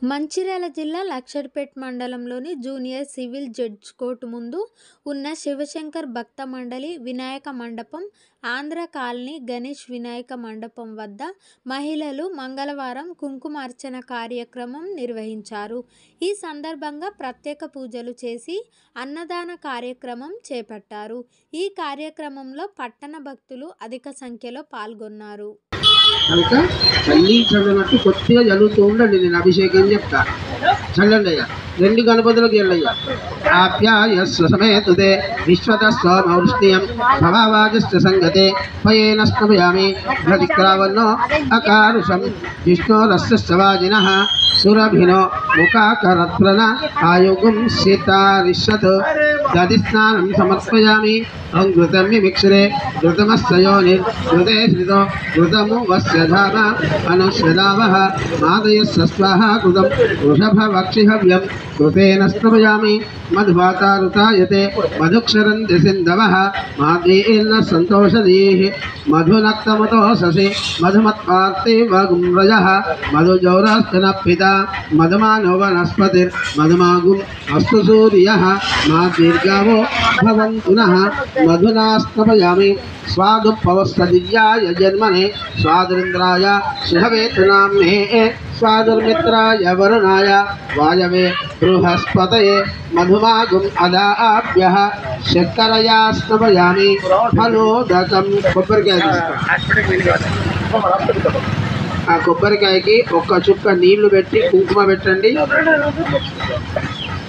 మంచిర్యాల జిల్లా లక్షడ్పేట్ మండలంలోని junior civil judge court ముందు ఉన్న శివశంకర్ భక్త మండలి వినాయక మండపం, ఆంధ్ర కాలనీ గణేష్ వినాయక మండపం వద్ద మహిళలు మంగళవారం కుంకుమార్చన కార్యక్రమం నిర్వహించారు. ఈ సందర్భంగా ప్రత్యేక పూజలు చేసి అన్నదాన కార్యక్రమం చేపట్టారు. ఈ కార్యక్రమంలో పట్టణ భక్తులు అధిక సంఖ్యలో పాల్గొన్నారు. కనుక చల్లి చల్లనట్టు కొద్దిగా చదువుతూ ఉండండి. నేను అభిషేకం చెప్తా, చల్లండి అయ్యా. రెండు గణపతులకు వెళ్ళయ్యా. ఆప్యాయస్వ సమేతుతే విశ్వతస్వమౌష్ణ్యం భవావాజస్య సంగతే పయేన స్నపయామి భ్రతిక్రావన్నో అకారుషం విష్ణోరస్యవాజినః సురభినో ముఖాకరత్రన ఆయుగం సీతారిషత్ దధిస్నానం సమర్పయామి. అంఘృతం మిక్షరే ఘృతమస్సయోనిర్ఘృతే శ్రితో ఘృతము వస్య ధామ అనుశ్రదావః మాదయస్య స్వాహా కృతం వృషభవక్షిహవ్యం కృతేన స్నపయామి. మధువాతారుతాయతే మధుక్షరంతి సింధవః మాద్రీర్న సంతోషదీః మధునక్తమతో ససి మధుమత్పార్తే వగుమ్రజః మధుజౌరాస్తన పితా మధుమానో వనస్పతిర్మధుమాగుం అస్తు సూర్యః మా దీర్ఘావో భవంతునః మధునా స్నపయామి. స్వాదుపవస్తదివ్యాయ జన్మనే స్వాదురింద్రాయ శుభవేతునామ్నే స్వాదుర్మిత్రాయ వరుణాయ వాయవే బృహస్పతయే మధుమాగుం అదాభ్యః శర్కరయా స్నపయామి. ఫలోదకం కొబ్బరికాయ ఆ కొబ్బరికాయకి ఒక్క చుక్క నీళ్లు పెట్టి కుంకుమ పెట్టండి.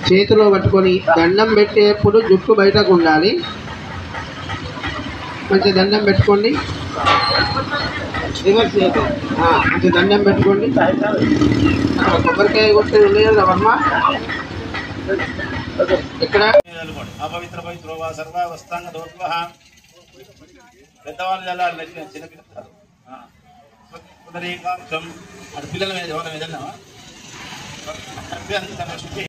చేతిలో పట్టుకొని దండం పెట్టేప్పుడు జుట్టు బయటకు ఉండాలి. మంచి దండం పెట్టుకోండి. రివర్స్ చేసి మంచి దండం పెట్టుకోండి. కొబ్బరికాయ కొట్టేది ఉంది కదా వర్మ, ఇక్కడ అపవిత్ర పవిత్రో వా సర్వావస్థాంగ దోత్వః పెద్దవాళ్ళు చల్లాలి. చిన్నపిల్లలు అది పిల్లల మీద ఎవరైనా ఏదన్నా